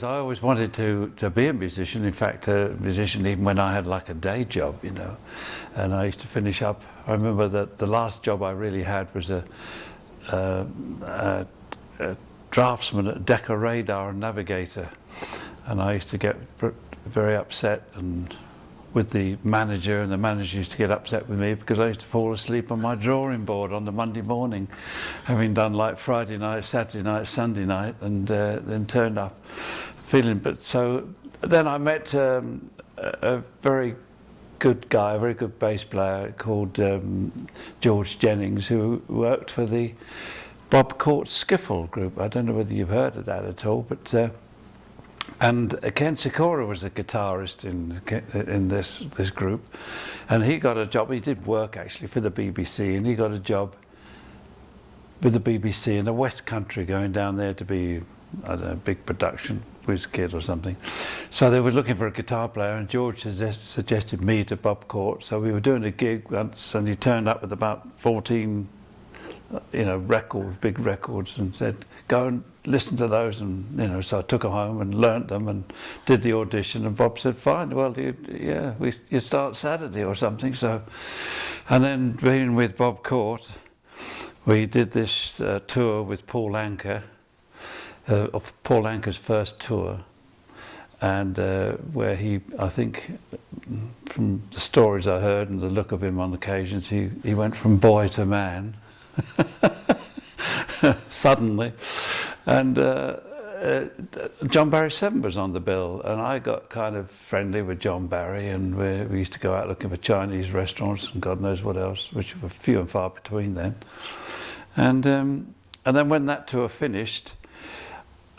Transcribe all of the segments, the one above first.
I always wanted to be a musician. In fact, a musician even when I had like a day job, you know. And I used to finish up. I remember that the last job I really had was a draftsman at Decca Radar and Navigator, and I used to get very upset and with the manager, and the manager used to get upset with me because I used to fall asleep on my drawing board on the Monday morning, having done like Friday night, Saturday night, Sunday night, and then turned up feeling. But so then I met a very good guy, a very good bass player called George Jennings, who worked for the Bob Court Skiffle group. I don't know whether you've heard of that at all, but and Ken Sikora was a guitarist in this group, and he got a job. He did work actually for the BBC, and he got a job with the BBC in the West Country, going down there to be, I don't know, big production whiz kid or something. So they were looking for a guitar player, and George suggested me to Bob Court. So we were doing a gig once, and he turned up with about 14, you know, big records, and said, "Go and listen to those." And you know, so I took them home and learnt them and did the audition. And Bob said, "Fine, well, you start Saturday or something." So, and then being with Bob Court, we did this tour with Paul Anka, Paul Anka's first tour, and where he, I think, from the stories I heard and the look of him on occasions, he went from boy to man. Suddenly, and John Barry 7 was on the bill, and I got kind of friendly with John Barry, and we used to go out looking for Chinese restaurants and God knows what else, which were few and far between then. And then when that tour finished,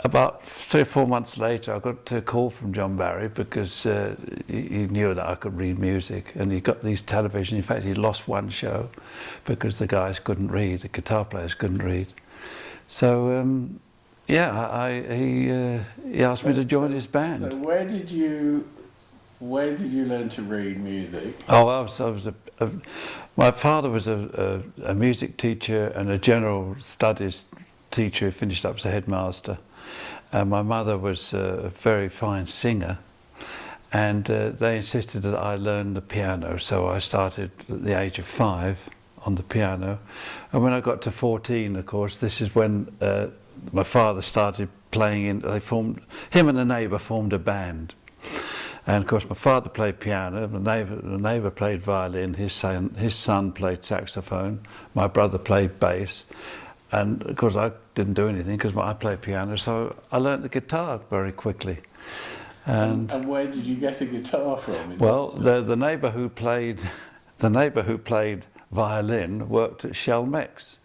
about 3 or 4 months later, I got a call from John Barry because he knew that I could read music, and he got these television. In fact, he lost one show because the guys couldn't read, the guitar players couldn't read. So he asked me to join his band. So where did you learn to read music? Oh, my father was a music teacher and a general studies teacher. He finished up as a headmaster. My mother was a very fine singer, and they insisted that I learn the piano. So I started at the age of 5 on the piano, and when I got to 14, of course, this is when my father started playing in. Him and a neighbour formed a band, and of course my father played piano, the neighbour played violin, his son played saxophone, my brother played bass. And of course I didn't do anything because I played piano, so I learnt the guitar very quickly. And where did you get a guitar from? Well, the neighbour who played violin worked at Shellmex,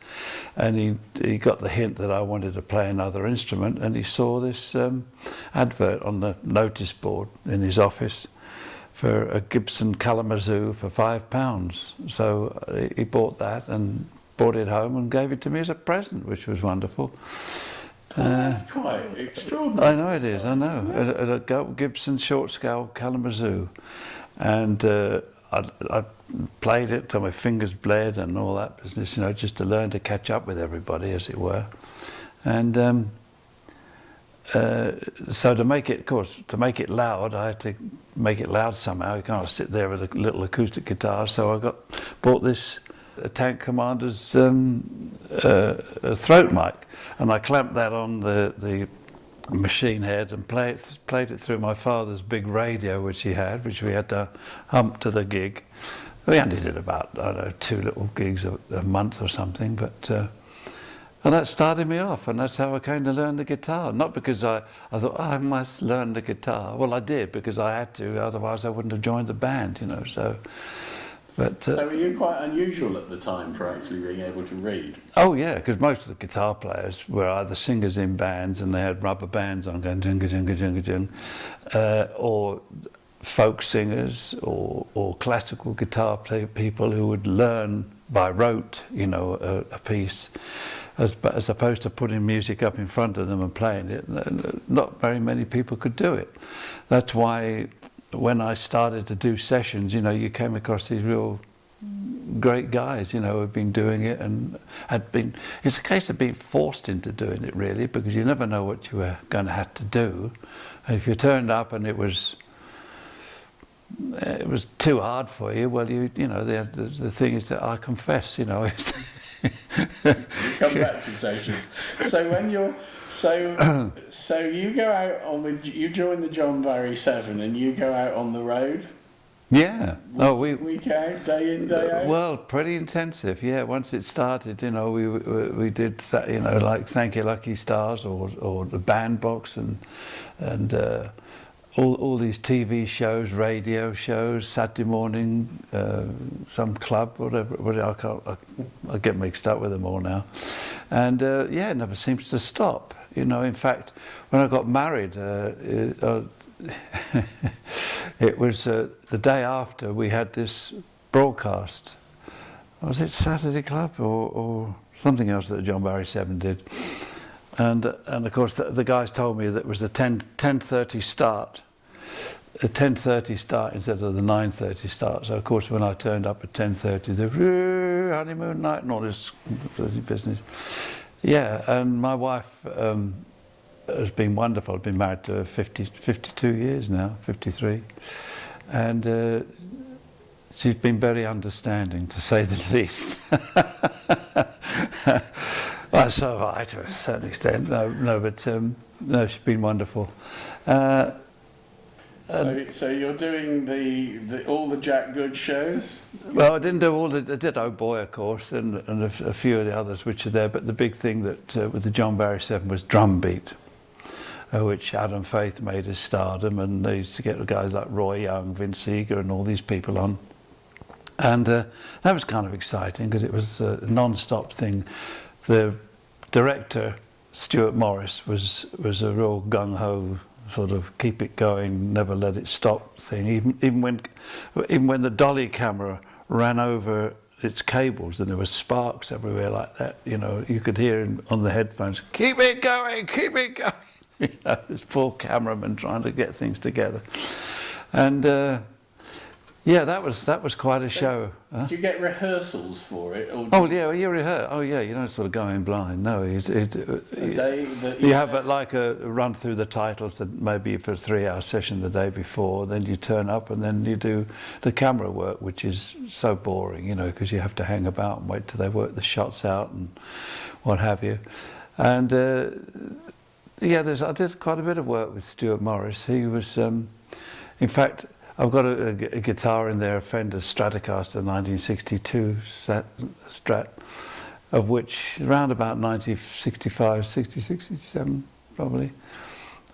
and he got the hint that I wanted to play another instrument, and he saw this advert on the notice board in his office for a Gibson Kalamazoo for £5. So he bought that and brought it home and gave it to me as a present, which was wonderful. That's quite extraordinary. I know it is, I know. A Gibson short scale Kalamazoo. And I played it till my fingers bled and all that business, you know, just to learn to catch up with everybody, as it were. And so to make it loud, I had to make it loud somehow. You can't sit there with a little acoustic guitar, so I bought this Tank Commander's throat mic, and I clamped that on the machine head and played it through my father's big radio, which we had to hump to the gig. We only did about, I don't know, 2 little gigs a month or something, but and that started me off, and that's how I came to learn the guitar. Not because I thought, oh, I must learn the guitar. Well, I did because I had to, otherwise I wouldn't have joined the band, you know. So were you quite unusual at the time for actually being able to read? Oh yeah, because most of the guitar players were either singers in bands and they had rubber bands on going junga junga junga junga, or folk singers or classical guitar people who would learn by rote, you know, a piece, as opposed to putting music up in front of them and playing it. Not very many people could do it. That's why when I started to do sessions, you know, you came across these real great guys, you know, who had been doing it and had been. It's a case of being forced into doing it, really, because you never know what you were going to have to do. And if you turned up and it was too hard for you, well, you know, the thing is that I confess, you know. You come back to sessions. So when you're so you go out on you join the John Barry 7 and you go out on the road. Yeah. Week out, day in, day out. Well, pretty intensive. Yeah. Once it started, you know, we did that, you know, like Thank You Lucky Stars or the Bandbox and all these TV shows, radio shows, Saturday morning, some club, whatever. I get mixed up with them all now. And yeah, it never seems to stop. You know, in fact, when I got married, it was the day after we had this broadcast. Was it Saturday Club or something else that the John Barry 7 did? And of course the guys told me that it was a 10:30 start. A 10:30 start instead of the 9:30 start. So of course when I turned up at 10:30, the honeymoon night and all this business. Yeah, and my wife has been wonderful. I've been married to her 52 years now, 53. And she's been very understanding, to say the least. Well, so have I, to a certain extent. No, she's been wonderful. So you're doing all the Jack Good shows? Well, I didn't do all the. I did Oh Boy, of course, and a few of the others which are there. But the big thing that with the John Barry 7 was Drum Beat, which Adam Faith made his stardom, and they used to get guys like Roy Young, Vince Seeger, and all these people on. And that was kind of exciting because it was a non-stop thing. The director, Stuart Morris, was a real gung-ho sort of keep it going, never let it stop thing. Even when the dolly camera ran over its cables and there were sparks everywhere like that, you know, you could hear on the headphones, keep it going, keep it going. You know, this poor cameraman trying to get things together. And yeah, that was quite a show. Huh? Do you get rehearsals for it? Or Oh yeah, well, you rehearse. Oh yeah, you don't sort of go in blind. No, you have like a run through the titles that maybe for a 3-hour session the day before. Then you turn up and then you do the camera work, which is so boring, you know, because you have to hang about and wait till they work the shots out and what have you. And yeah, I did quite a bit of work with Stuart Morris. He was, in fact, I've got a guitar in there, a Fender Stratocaster 1962 Strat, of which around about 1965, 60, 67 probably,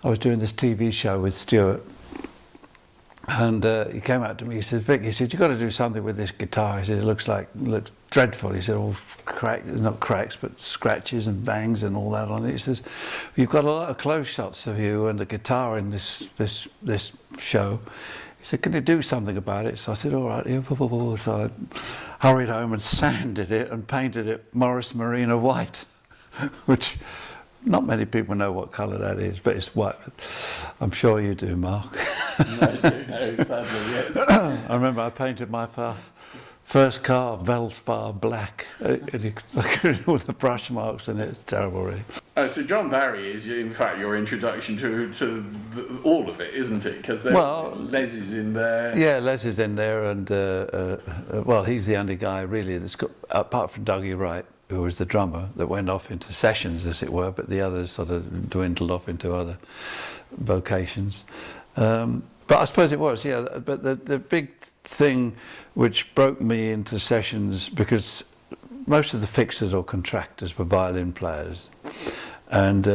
I was doing this TV show with Stuart. And he came out to me, he said, Vic, he said, you've got to do something with this guitar. He said, it looks dreadful. He said, all not cracks, but scratches and bangs and all that on it. He says, you've got a lot of close shots of you and the guitar in this show. He said, can you do something about it? So I said, all right. So I hurried home and sanded it and painted it Morris Marina white, which not many people know what colour that is, but it's white. I'm sure you do, Mark. No, I do know, sadly, yes. I remember I painted my first car Velspar black, with the brush marks in it. It's terrible, really. Oh, so John Barry is, in fact, your introduction to all of it, isn't it? Because Les is in there. Yeah, Les is in there, and well, he's the only guy really that's got, apart from Dougie Wright, who was the drummer, that went off into sessions, as it were, but the others sort of dwindled off into other vocations. But I suppose it was, yeah. But the big thing which broke me into sessions, because most of the fixers or contractors were violin players, and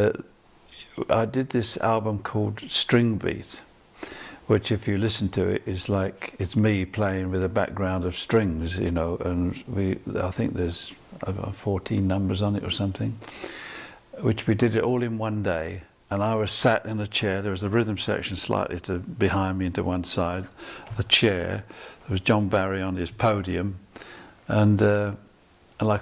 I did this album called String Beat, which if you listen to it is like it's me playing with a background of strings, you know, and I think there's 14 numbers on it or something, which we did it all in one day. And I was sat in a chair. There was a rhythm section slightly behind me and to one side. The chair. There was John Barry on his podium, and like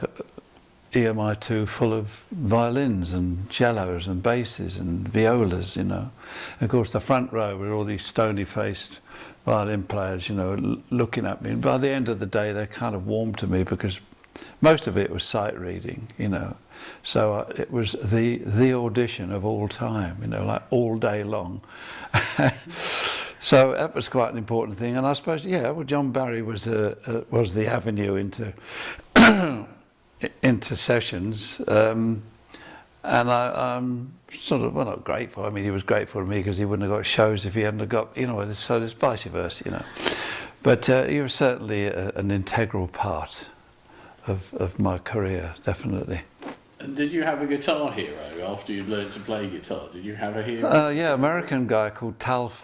EMI2 full of violins and cellos and basses and violas, you know. And of course the front row were all these stony-faced violin players, you know, looking at me. And by the end of the day they kind of warmed to me because most of it was sight reading, you know. So it was the audition of all time, you know, like all day long. So that was quite an important thing. And I suppose, yeah, well, John Barry was the avenue into into sessions, and I'm sort of, well, not grateful. I mean, he was grateful to me because he wouldn't have got shows if he hadn't have got, you know. So it's vice versa, you know. But he was certainly an integral part of my career, definitely. And did you have a guitar hero after you'd learned to play guitar? Did you have a hero? Yeah, American guy called Talmadge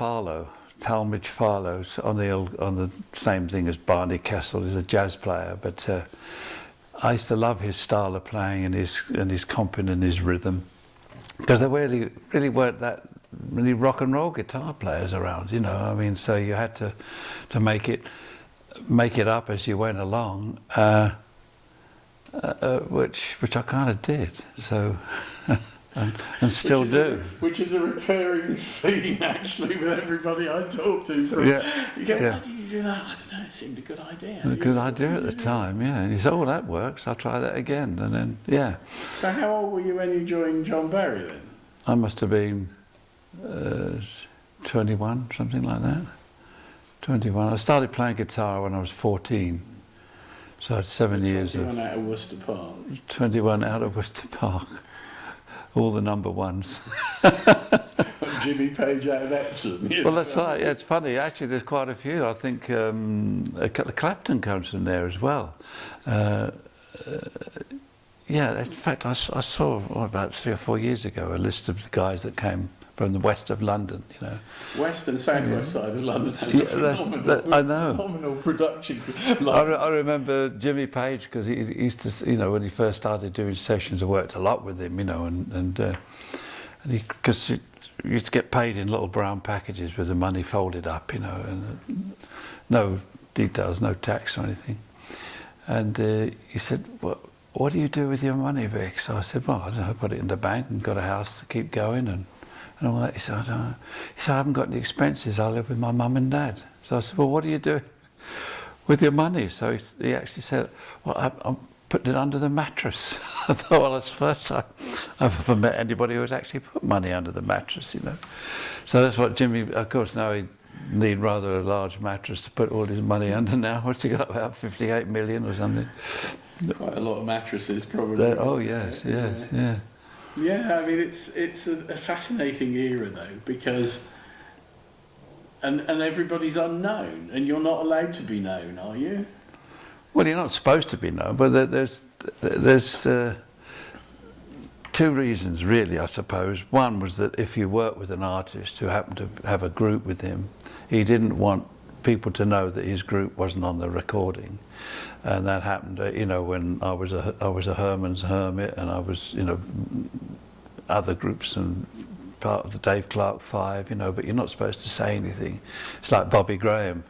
Farlow, on the same thing as Barney Kessel. He's a jazz player, but I used to love his style of playing and his comping and his rhythm, because there really weren't that many rock and roll guitar players around, you know. I mean, so you had to make it up as you went along. Which I kind of did, so and still do. Which is a recurring theme, actually, with everybody I talk to. You go, why did you do that? I don't know, it seemed a good idea. A good idea at the time, yeah. And he said, oh, that works, I'll try that again. And then, yeah. So how old were you when you joined John Barry then? I must have been 21, something like that. 21. I started playing guitar when I was 14. So I had 7 years of... 21 out of Worcester Park. 21 out of Worcester Park. All the number ones. Jimmy Page out of Epsom. Well, that's right. Yeah, it's funny. Actually, there's quite a few. I think Clapton comes from there as well. Yeah, in fact, I saw about 3 or 4 years ago a list of the guys that came from the west of London, you know. West and southwest side of London has a phenomenal production. I remember Jimmy Page, because he used to, you know, when he first started doing sessions, I worked a lot with him, you know, and because he used to get paid in little brown packages with the money folded up, you know, and no details, no tax or anything. And he said, what do you do with your money, Vic? So I said, well, I don't know, put it in the bank and got a house to keep going and all that. He said, I haven't got any expenses, I live with my mum and dad. So I said, well, what are you doing with your money? So he actually said, well, I'm putting it under the mattress. I thought, well, that's the first time I've ever met anybody who's actually put money under the mattress, you know. So that's what Jimmy, of course, now he need rather a large mattress to put all his money under now. What's he got, about 58 million or something? Quite a lot of mattresses, probably. Oh, yes, yeah. Yeah, I mean, it's a fascinating era, though, because... And everybody's unknown, and you're not allowed to be known, are you? Well, you're not supposed to be known, but there's 2 reasons, really, I suppose. One was that if you work with an artist who happened to have a group with him, he didn't want people to know that his group wasn't on the recording. And that happened, you know, when I was a Herman's Hermit, and I was, you know, other groups and part of the Dave Clark Five, you know, but you're not supposed to say anything. It's like Bobby Graham,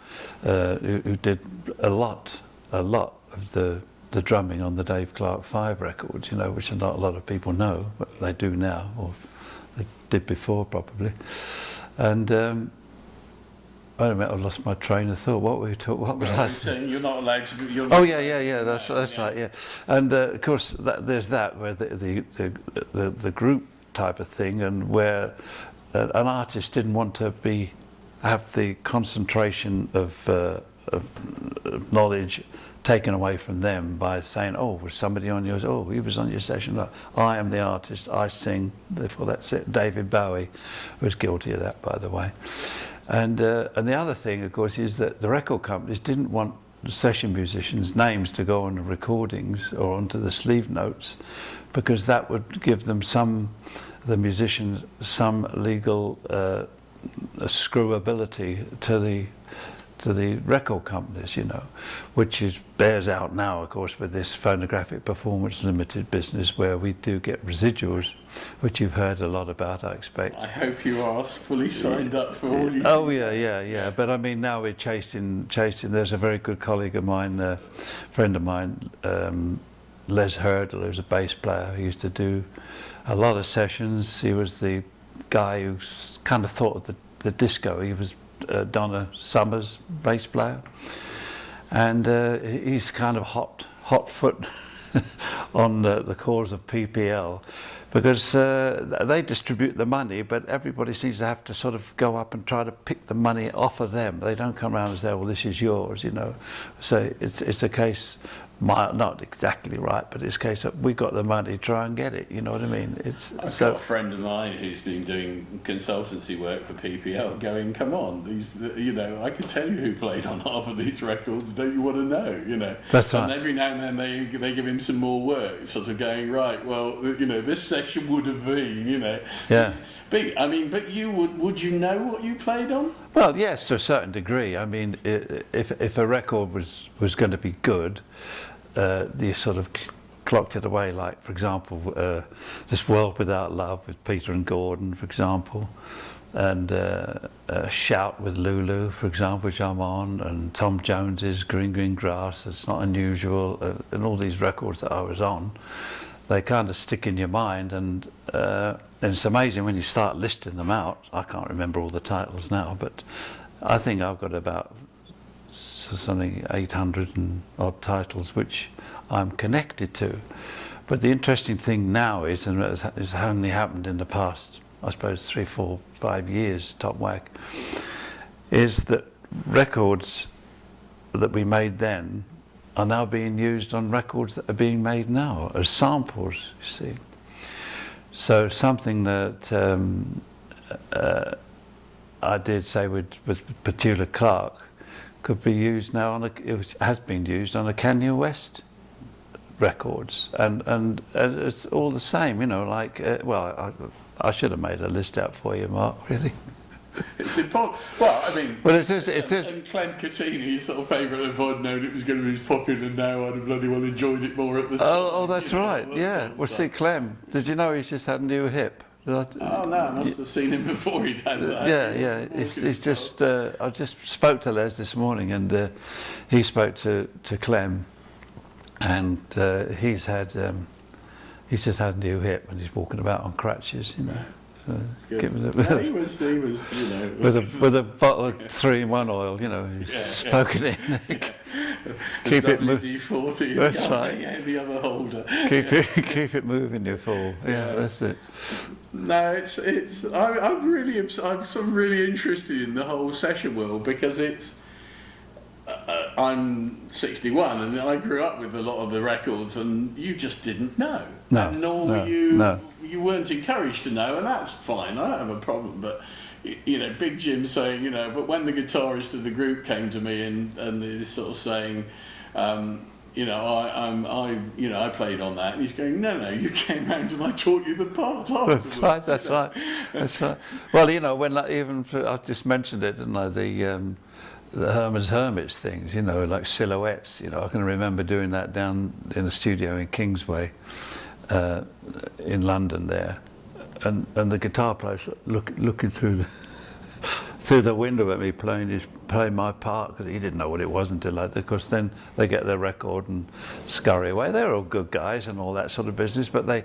who did a lot of the drumming on the Dave Clark Five records, you know, which not a lot of people know, but they do now, or they did before probably. And wait a minute, I've lost my train of thought. What were you talking? What was I saying? You're not allowed to. Oh yeah. That's right. Yeah, and of course there's that where the group type of thing, and where an artist didn't want to have the concentration of knowledge taken away from them by saying, oh, was somebody on yours? Oh, he was on your session. No, I am the artist. I sing. Therefore, that's it. David Bowie was guilty of that, by the way. And the other thing, of course, is that the record companies didn't want the session musicians' names to go on the recordings or onto the sleeve notes, because that would give them the musicians some legal screwability to the record companies, you know, which bears out now, of course, with this phonographic performance limited business, where we do get residuals, which you've heard a lot about, I expect. I hope you are fully signed up for all you do. Oh yeah. But I mean, now we're chasing. There's a very good colleague of mine, friend of mine, Les Hurdle, who was a bass player, who used to do a lot of sessions. He was the guy who kind of thought of the disco. He was Donna Summer's bass player, and he's kind of hot foot on the cause of PPL, because they distribute the money, but everybody seems to have to sort of go up and try to pick the money off of them. They don't come around and say, well, this is yours, you know. So it's a case, not exactly right, but it's a case of we got the money, try and get it, you know what I mean? I've got a friend of mine who's been doing consultancy work for PPL going, come on, these, you know, I can tell you who played on half of these records, don't you want to know, you know? That's right. And every now and then they give him some more work, sort of going, right, well, you know, this section would have been, you know. Yeah. But you would you know what you played on? Well, yes, to a certain degree. I mean, if a record was going to be good, you sort of clocked it away. Like, for example, This World Without Love with Peter and Gordon, for example, and Shout with Lulu, for example, which I'm on, and Tom Jones's Green Green Grass, It's Not Unusual, and all these records that I was on. They kind of stick in your mind, and it's amazing when you start listing them out. I can't remember all the titles now, but I think I've got about something 800 and odd titles which I'm connected to. But the interesting thing now is, and it's only happened in the past, I suppose 3, 4, 5 years, top whack, is that records that we made then are now being used on records that are being made now as samples, you see. So something that I did say with Petula Clark could be used now it has been used on a Kanye West records, and it's all the same, you know, like, well, I should have made a list out for you, Mark, really. It's important. Well, I mean, well, it is. And Clem Cattini's sort of favourite, if I'd known it was going to be as popular now, I'd have bloody well enjoyed it more at the time. Oh, that's right. Yeah. Well, see, Clem, did you know he's just had a new hip? Oh no, I must have seen him before he'd had that. Yeah. He's just. I just spoke to Les this morning, and he spoke to Clem, and he's just had a new hip, and he's walking about on crutches, you know. He was, you know, with a bottle of 3-in-1 oil, you know, he's spoken in. Keep it moving. WD-40. That's right. Yeah, the other holder. Keep it moving, you fool. Yeah, that's it. No, I'm sort of really interested in the whole session world, because it's. I'm 61, and I grew up with a lot of the records, and you just didn't know. No, and nor were you weren't encouraged to know, and that's fine. I don't have a problem. But you know, Big Jim saying, you know, but when the guitarist of the group came to me and he's sort of saying, you know, I played on that, and he's going, no, you came round and I taught you the part afterwards. That's right. Well, you know, when I just mentioned it, didn't I? The Herman's Hermits things, you know, like Silhouettes, you know, I can remember doing that down in the studio in Kingsway, in London there, and the guitar player looking through the window at me playing my part, because he didn't know what it was until of course then they get their record and scurry away. They're all good guys and all that sort of business, but the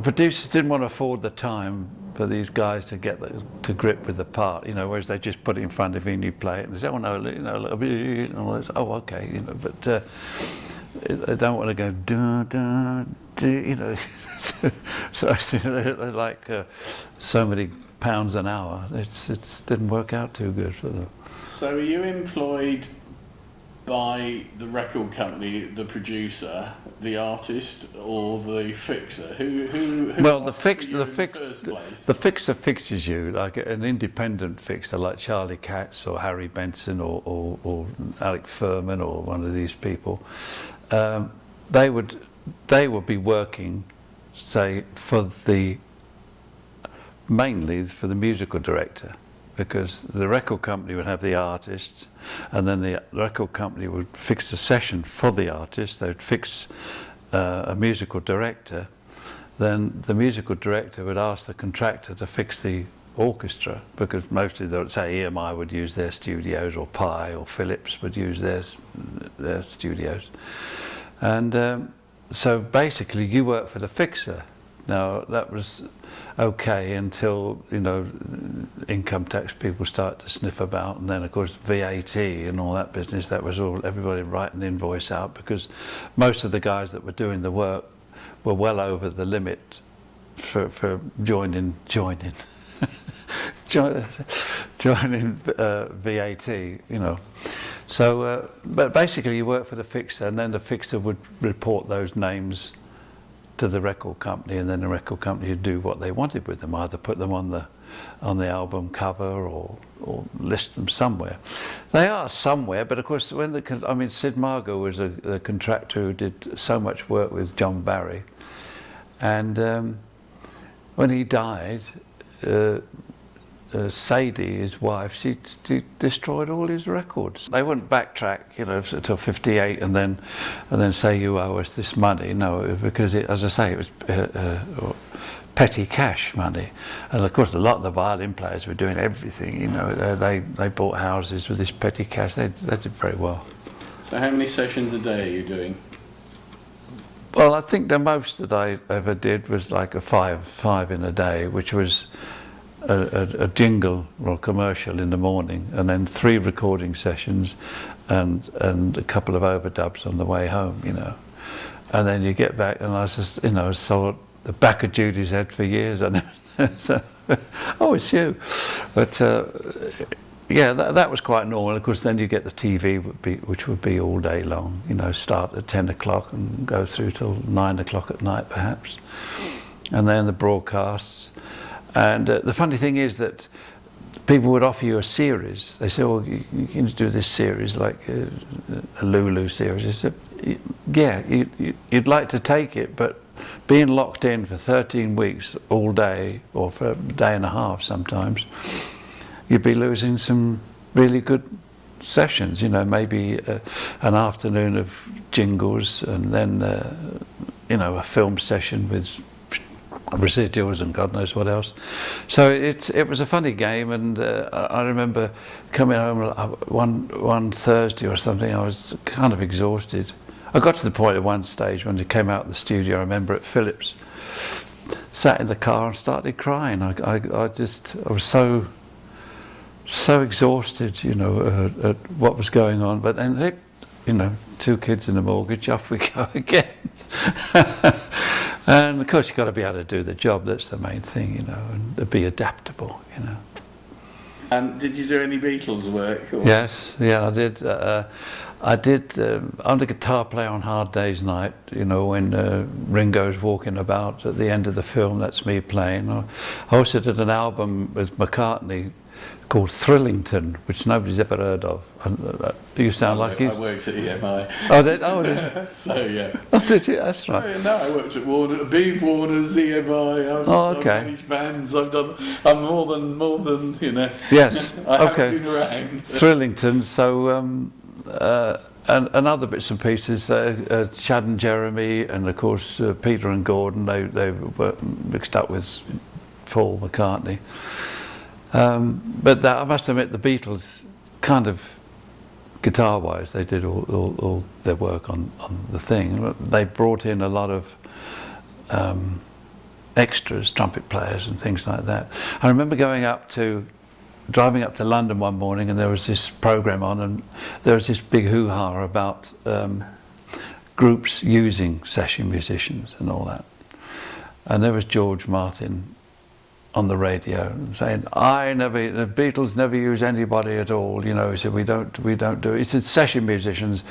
producers didn't want to afford the time for these guys to get to grip with the part, you know, whereas they just put it in front of you and you play it and they say, oh no, you know, a little bit, and all this. Oh, okay, you know, but they don't want to go da da da, you know. So like so many pounds an hour. It didn't work out too good for them. So are you employed by the record company, the producer, the artist, or the fixer? Who well, the fixer fixes you, like an independent fixer like Charlie Katz or Harry Benson or Alec Furman or one of these people. They would be working, say, mainly for the musical director, because the record company would have the artists, and then the record company would fix the session for the artist. They'd fix a musical director. Then the musical director would ask the contractor to fix the orchestra, because mostly they would say EMI would use their studios, or Pi or Philips would use their studios. And so basically you work for the fixer. Now that was okay until, you know, income tax people start to sniff about, and then of course VAT and all that business. That was all, everybody writing the invoice out, because most of the guys that were doing the work were well over the limit for joining VAT, you know. So, but basically you work for the fixer, and then the fixer would report those names to the record company, and then the record company would do what they wanted with them, either put them on the album cover or list them somewhere. They are somewhere, but of course when I mean, Sid Margot was a contractor who did so much work with John Barry, and when he died, Sadie, his wife, she destroyed all his records. They wouldn't backtrack, you know, until '58 and then say you owe us this money. No, because as I say, it was petty cash money, and of course a lot of the violin players were doing everything. You know, they bought houses with this petty cash. They did very well. So how many sessions a day are you doing? Well, I think the most that I ever did was like a five in a day, which was a jingle or commercial in the morning, and then 3 recording sessions and a couple of overdubs on the way home, you know. And then you get back, and I was just, you know, saw the back of Judy's head for years. I know. So, oh, it's you. But yeah, that was quite normal. Of course, then you get the TV, which would be all day long, you know, start at 10 o'clock and go through till 9 o'clock at night perhaps. And then the broadcasts. And the funny thing is that people would offer you a series. They say, "Oh, you can do this series, like a Lulu series." I said, "Yeah, you'd like to take it, but being locked in for 13 weeks all day, or for a day and a half sometimes, you'd be losing some really good sessions. You know, maybe an afternoon of jingles, and then you know, a film session with residuals and God knows what else." So it was a funny game, and I remember coming home one Thursday or something. I was kind of exhausted. I got to the point at one stage when they came out of the studio, I remember at Phillips, sat in the car and started crying. I was so exhausted, you know, at what was going on. But then, you know, 2 kids and a mortgage, off we go again. And of course you've got to be able to do the job. That's the main thing, you know, and be adaptable, you know. And did you do any Beatles work? Or? Yes, yeah, I did. I'm the guitar player on Hard Day's Night, you know, when Ringo's walking about at the end of the film. That's me playing. I also did an album with McCartney called Thrillington, which nobody's ever heard of. You sound like you. I worked at EMI. Oh, did So yeah. Oh, did you? That's right. Oh, yeah, no, I worked at Beeb Warner's, EMI. I've managed bands. I'm more than you know. Yes. I Okay. have been around. Thrillington. So and other bits and pieces. Chad and Jeremy, and of course Peter and Gordon. They were mixed up with Paul McCartney. But I must admit, the Beatles, kind of guitar-wise, they did all their work on the thing. They brought in a lot of extras, trumpet players and things like that. I remember driving up to London one morning, and there was this program on, and there was this big hoo-ha about groups using session musicians and all that. And there was George Martin on the radio saying, the Beatles never use anybody at all, you know. He said, we don't do it. He said, session musicians,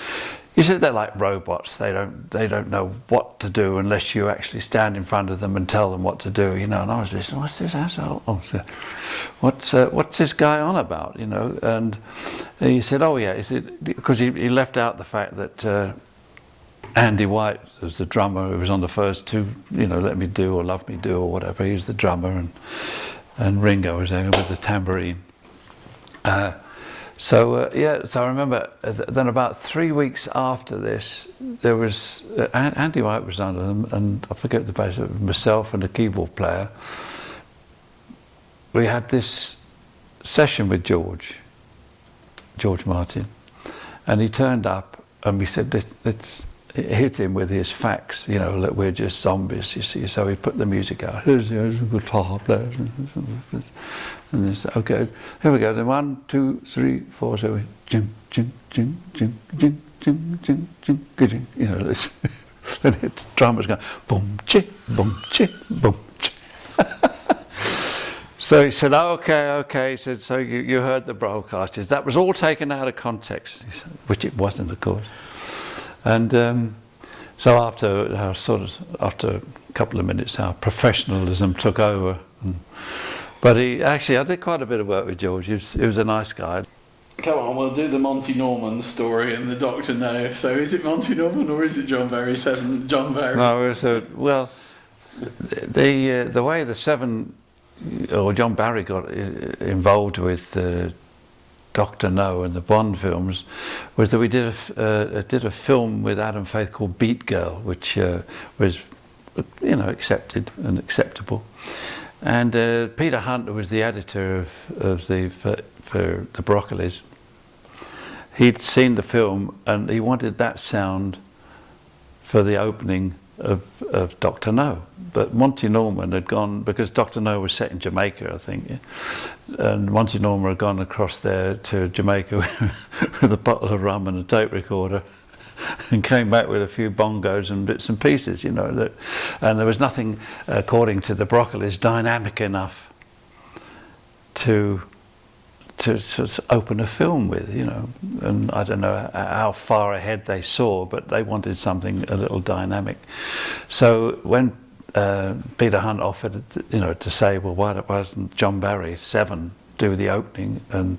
he said, they're like robots. They don't know what to do unless you actually stand in front of them and tell them what to do, you know. And I was listening, what's this asshole? Oh, so what's this guy on about, you know? And he said, oh yeah, he said, because he left out the fact that Andy White was the drummer who was on the first 2, you know, Let Me Do or Love Me Do or whatever. He was the drummer, and Ringo was there with the tambourine. So I remember then about 3 weeks after this, there was Andy White was under them, and I forget the bass, myself and the keyboard player. We had this session with George Martin, and he turned up, and we said, hit him with his facts, you know, that we're just zombies, you see. So he put the music out. Here's a guitar player. And he said, okay, here we go. Then 1, 2, 3, 4. So we jing, jing, jing, jing, jing, jing, jing, jing, jing. You know, this. And the drummer's going boom, chick, boom, chick, boom, chick. So he said, okay. He said, so you heard the broadcasters. That was all taken out of context, he said, which it wasn't, of course. And so after a couple of minutes, our professionalism took over. But I did quite a bit of work with George. He was a nice guy. Come on, we'll do the Monty Norman story and the Doctor No. So is it Monty Norman or is it John Barry? John Barry? No, well, the way the Seven, or John Barry got involved with Dr. No and the Bond films was that we did a film with Adam Faith called Beat Girl, which was, you know, accepted and acceptable. And Peter Hunter was the editor of for the Broccoli's. He'd seen the film and he wanted that sound for the opening of Dr. No, but Monty Norman had gone, because Dr. No was set in Jamaica, I think, yeah? And Monty Norman had gone across there to Jamaica with a bottle of rum and a tape recorder, and came back with a few bongos and bits and pieces, you know. And there was nothing, according to the Broccoli's, dynamic enough to open a film with, you know. And I don't know how far ahead they saw, but they wanted something a little dynamic. So when Peter Hunt offered, you know, to say, well, why doesn't John Barry, Seven, do the opening and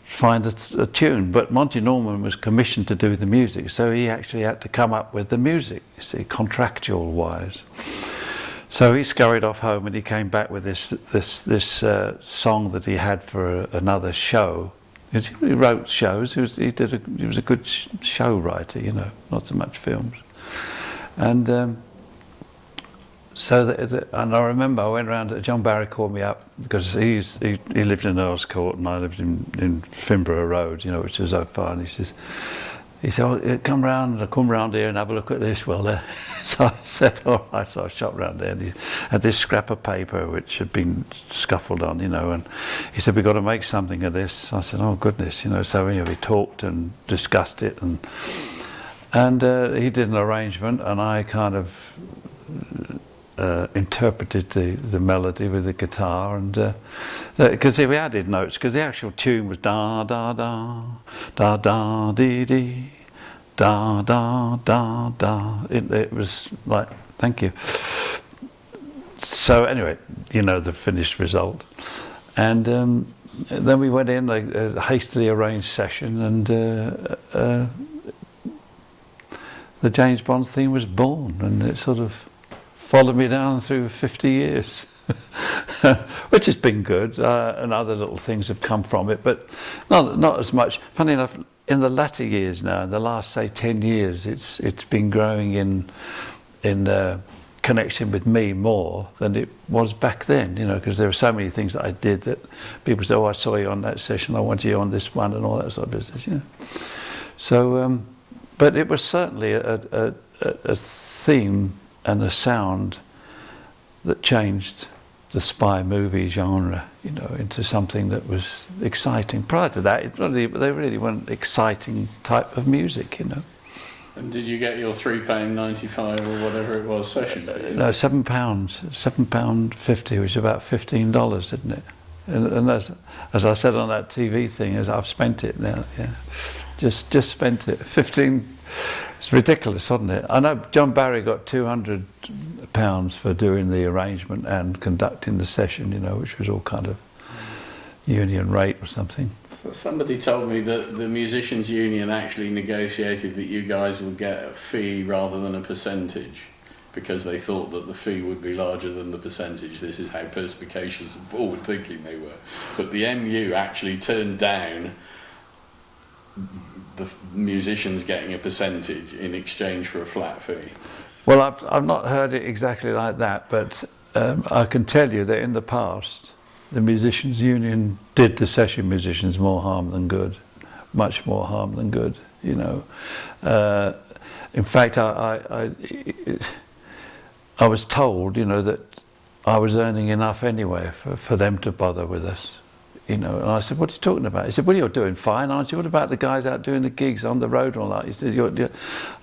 find a tune? But Monty Norman was commissioned to do the music, so he actually had to come up with the music, you see, contractual wise. So he scurried off home and he came back with this song that he had for another show. He wrote shows. He was a good show writer, you know, not so much films. And and I remember I went around. John Barry called me up because he lived in Earl's Court and I lived in Finborough Road, you know, which was so far. And he said, oh, come round here and have a look at this. Well, so I said, all right. So I shot round there and he had this scrap of paper which had been scuffled on, you know, and he said, we've got to make something of this. I said, oh goodness, you know. So you know, we talked and discussed it, and he did an arrangement, and I kind of interpreted the melody with the guitar, and because we added notes, because the actual tune was da da da da da dee dee da da da da. It was like, thank you. So anyway, you know the finished result, and then we went in a hastily arranged session, and the James Bond theme was born, and it sort of followed me down through 50 years, which has been good, and other little things have come from it, but not as much. Funny enough, in the latter years now, in the last, say, 10 years, it's been growing in connection with me more than it was back then, you know, because there were so many things that I did that people said, oh, I saw you on that session, I want you on this one, and all that sort of business, you know. So, but it was certainly a theme and a sound that changed the spy movie genre, you know, into something that was exciting. Prior to that, they really weren't exciting type of music, you know. And did you get your £3.95 or whatever it was session fee? No, £7.50, which is about $15, isn't it? And as I said on that TV thing, I've spent it now. Yeah, just spent it. 15. It's ridiculous, isn't it? I know John Barry got £200 for doing the arrangement and conducting the session, you know, which was all kind of union rate or something. Somebody told me that the Musicians' Union actually negotiated that you guys would get a fee rather than a percentage, because they thought that the fee would be larger than the percentage. This is how perspicacious and forward-thinking they were. But the MU actually turned down the musicians getting a percentage in exchange for a flat fee. Well, I've not heard it exactly like that, but I can tell you that in the past, the Musicians' Union did the session musicians more harm than good, much more harm than good. you know. In fact, I was told, you know, that I was earning enough anyway for them to bother with us, you know. And I said, what are you talking about? He said, well, you're doing fine, aren't you? What about the guys out doing the gigs on the road and all that? He said,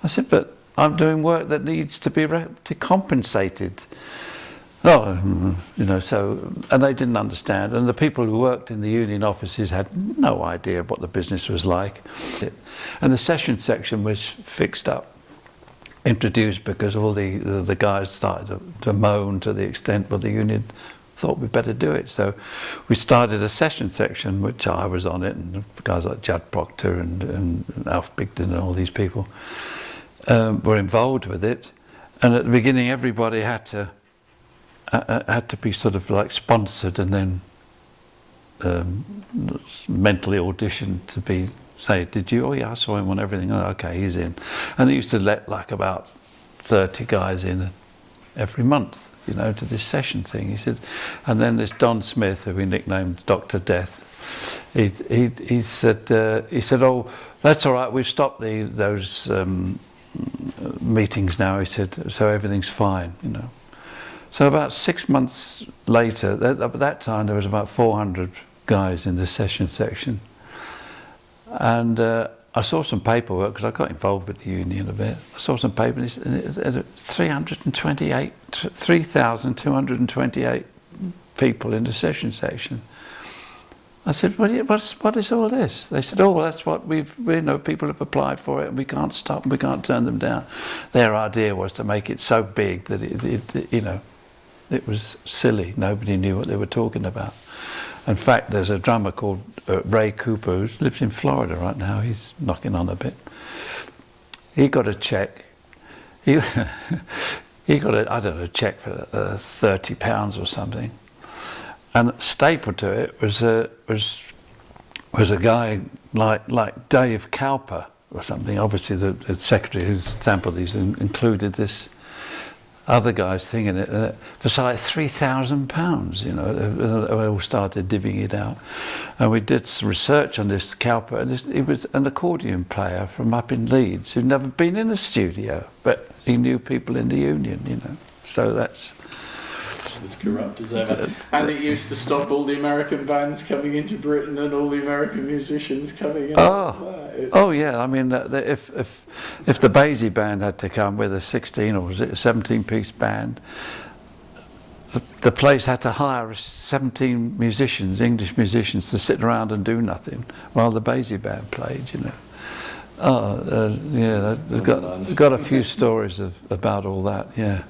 I said, but I'm doing work that needs to be compensated. Oh, you know, so, and they didn't understand. And the people who worked in the union offices had no idea what the business was like. And the session section was fixed up, introduced because all the guys started to moan to the extent where the union thought we'd better do it. So we started a session section, which I was on it, and guys like Judd Proctor and Alf Bigden and all these people were involved with it. And at the beginning, everybody had to be sort of like sponsored and then mentally auditioned to be, say, did you? Oh yeah, I saw him on everything. Oh, okay, he's in. And they used to let like about 30 guys in every month, you know, to this session thing. He said, and then this Don Smith, who we nicknamed Dr. Death, he said, oh, that's all right, we've stopped those meetings now. He said, so everything's fine, you know. So about 6 months later, at that time there was about 400 guys in the session section. And I saw some paperwork, because I got involved with the union a bit. I saw some paper, and it's 3,228 people in the session section. I said, what is all this? They said, oh, well, that's what we know, people have applied for it and we can't stop them, we can't turn them down. Their idea was to make it so big that it you know, it was silly. Nobody knew what they were talking about. In fact, there's a drummer called Ray Cooper who lives in Florida right now. He's knocking on a bit. He got a check. He got a, I don't know, check for £30 or something. And stapled to it was a guy like Dave Cowper or something. Obviously, the secretary who sampled these included this other guy's thing in it for like £3,000. You know, we all started divvying it out, and we did some research on this Cowper. And he was an accordion player from up in Leeds who'd never been in a studio, but he knew people in the union. You know, so that's. As corrupt as ever. And it used to stop all the American bands coming into Britain and all the American musicians coming in. Oh yeah, I mean, if the Basie band had to come with a 16 or was it a 17-piece band, the place had to hire 17 musicians, English musicians, to sit around and do nothing while the Basie band played, you know. Yeah, they've got a few stories about all that, yeah.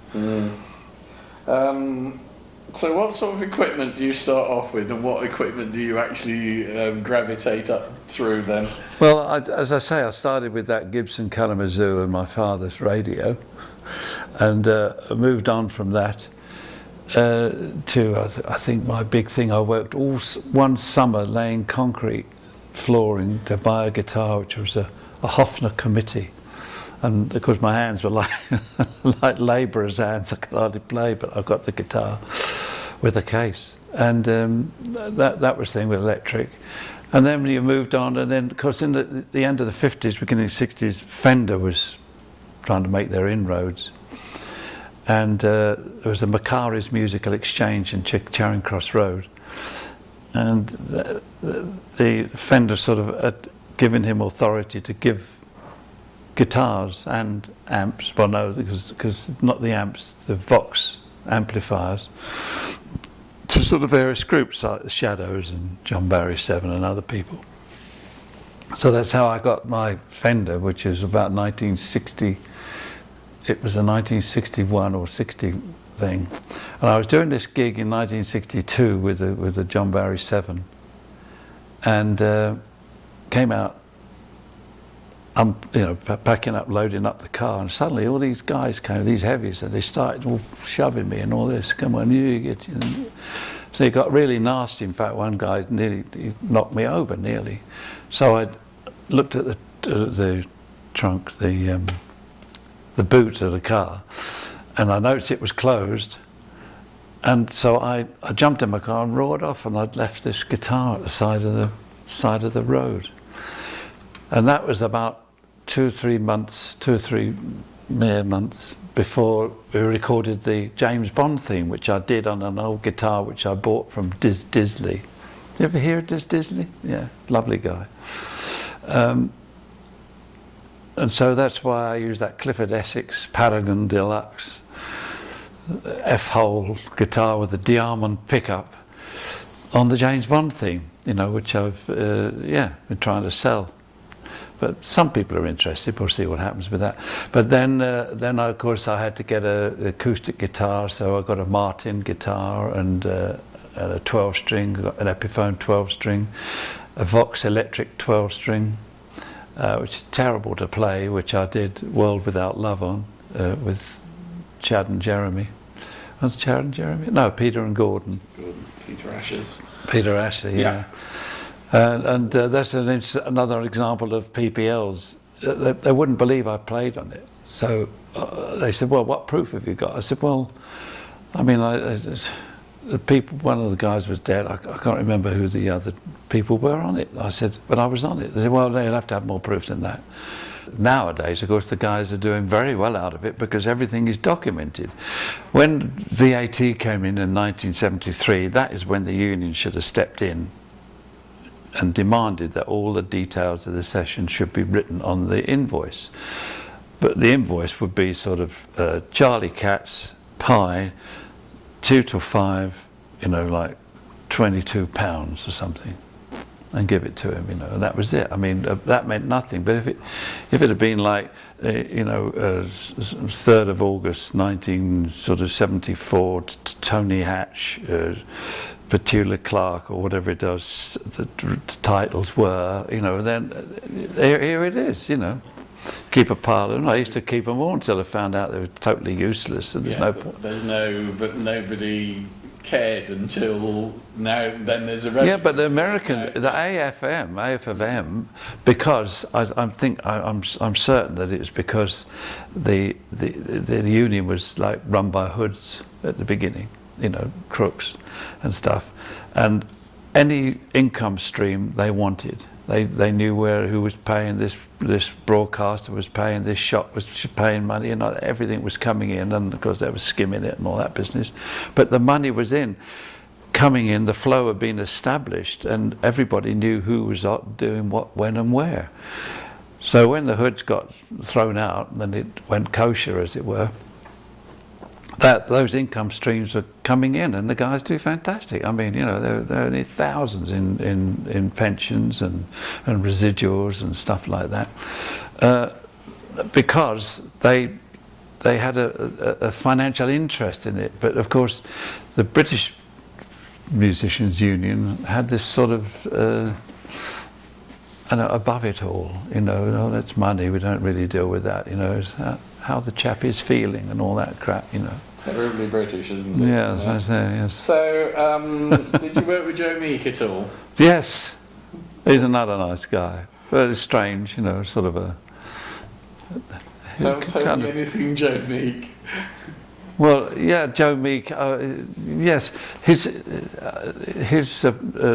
So what sort of equipment do you start off with, and what equipment do you actually gravitate up through then? Well, as I say, I started with that Gibson Kalamazoo and my father's radio, and moved on from that to, I think my big thing, I worked one summer laying concrete flooring to buy a guitar, which was a Hofner Committee. And of course my hands were like like labourers' hands. I could hardly play, but I got the guitar with a case, and that was the thing with electric. And then you moved on, and then of course in the end of the 50s, beginning of the 60s, Fender was trying to make their inroads, and there was a Macari's Musical Exchange in Charing Cross Road, and the Fender sort of had given him authority to give guitars and amps, well no, because not the amps, the Vox amplifiers, to sort of various groups like the Shadows and John Barry 7 and other people. So that's how I got my Fender, which is about 1960, it was a 1961 or 60 thing. And I was doing this gig in 1962 with the John Barry 7, and came out, I'm, you know, packing up, loading up the car, and suddenly all these guys came, these heavies, and they started all shoving me and all this. Come on, you get. So it got really nasty. In fact, one guy he knocked me over nearly. So I looked at the trunk, the boot of the car, and I noticed it was closed. And so I jumped in my car and roared off, and I'd left this guitar at the side of the road. And that was about 2 or 3 months, 2 or 3 mere months before we recorded the James Bond theme, which I did on an old guitar which I bought from Disley. Did you ever hear of Disley? Yeah, lovely guy. And so that's why I use that Clifford Essex Paragon Deluxe F-hole guitar with a diamond pickup on the James Bond theme, you know, which I've been trying to sell. But some people are interested. We'll see what happens with that. But then of course I had to get an acoustic guitar, so I got a Martin guitar and a 12-string, an Epiphone 12-string, a Vox Electric 12-string, which is terrible to play, which I did World Without Love on with Chad and Jeremy. Was it Chad and Jeremy? No, Peter and Gordon. Peter Ashes. Peter Asher, yeah. And that's another example of PPLs. They wouldn't believe I played on it. So they said, well, what proof have you got? I said, well, I mean, the people, one of the guys was dead. I can't remember who the other people were on it. I said, but I was on it. They said, well, they'll have to have more proof than that. Nowadays, of course, the guys are doing very well out of it because everything is documented. When VAT came in 1973, that is when the union should have stepped in and demanded that all the details of the session should be written on the invoice. But the invoice would be sort of Charlie Cats, Pie, 2 to 5, you know, like £22 or something, and give it to him, you know, and that was it. I mean, that meant nothing. But if it had been like, you know, 3rd of August 1974, Tony Hatch, Petula Clark, or whatever it does, the titles were, you know, then here it is, you know. Keep a pile of them. I used to keep them all until I found out they were totally useless, and there's no point. But nobody cared until now. Then there's a yeah, but the American, the AFM, because I'm certain that it's because the union was like run by hoods at the beginning, you know, crooks and stuff, and any income stream they wanted. They knew who was paying this broadcaster was paying, this shop was paying money, and everything was coming in, and of course they were skimming it and all that business. But the money was coming in, the flow had been established, and everybody knew who was doing what, when and where. So when the hoods got thrown out, and then it went kosher, as it were, those income streams are coming in, and the guys do fantastic. I mean, you know, there are thousands in pensions and residuals and stuff like that, because they had a financial interest in it. But of course, the British Musicians Union had this sort of above it all, you know, oh, that's money, we don't really deal with that, you know, it's how the chap is feeling and all that crap, you know. Terribly British, isn't it? Yeah, as I say, yes. So, did you work with Joe Meek at all? Yes, he's another nice guy. Very strange, you know, sort of a... Tell me anything Joe Meek. Well, yeah, Joe Meek, yes, his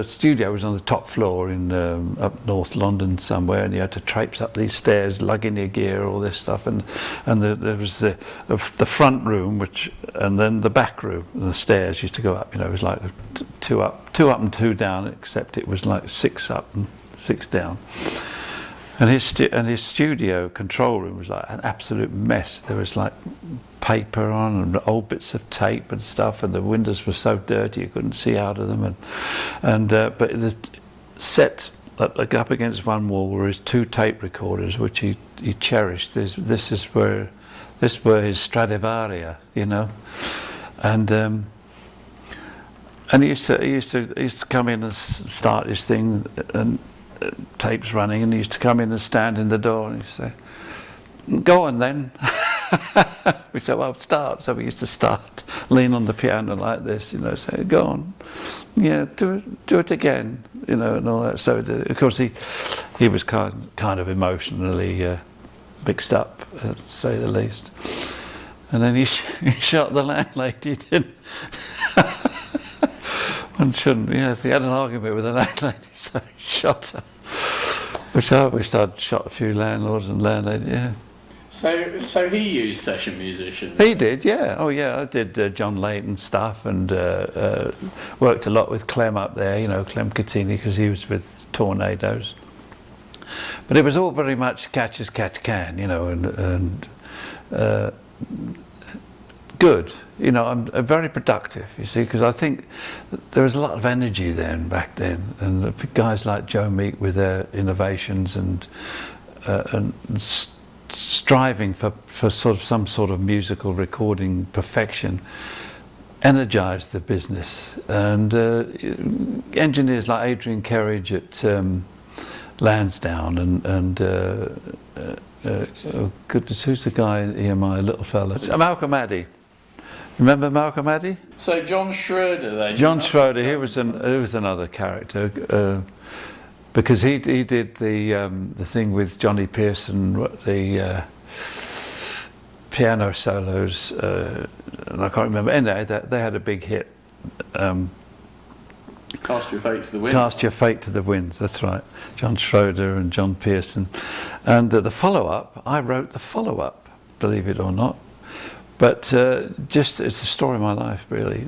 studio was on the top floor in up North London somewhere, and you had to traipse up these stairs, lugging your gear, all this stuff, and there was the front room, and then the back room, and the stairs used to go up. You know, it was like two up and two down, except it was like 6 up and 6 down. And his studio control room was like an absolute mess. There was like paper on and old bits of tape and stuff, and the windows were so dirty you couldn't see out of them. But the set like up against one wall were his 2 tape recorders, which he cherished. This were his Stradivaria, you know, and he used to come in and start his thing and. Tapes running, and he used to come in and stand in the door and he'd say, go on then. We said, well, start. So we used to start, lean on the piano like this, you know, say, go on, yeah, do it again, you know, and all that. So of course he was kind of emotionally mixed up, to say the least. And then he shot the landlady, didn't one shouldn't, yes, he had an argument with the landlady, so he shot her. Which I wished I'd shot a few landlords and landladies, yeah. So he used session musicians? He did, yeah. Oh yeah, I did John Layton stuff, and worked a lot with Clem up there, you know, Clem Catini, because he was with Tornadoes. But it was all very much catch as catch can, you know, and good. You know, I'm very productive, you see, because I think there was a lot of energy then, back then, and the guys like Joe Meek with their innovations and striving for sort of some sort of musical recording perfection energized the business. And engineers like Adrian Kerridge at Lansdowne and oh goodness, who's the guy at EMI, little fella? Malcolm Addy. Remember Malcolm Addy? So John Schroeder then? John Schroeder, he was another character. Because he did the thing with Johnny Pearson, the piano solos, and I can't remember. Anyway, they had a big hit. Cast Your Fate to the Winds. Cast Your Fate to the Winds, that's right. John Schroeder and John Pearson. And the follow-up, I wrote the follow-up, believe it or not. But just, it's the story of my life, really.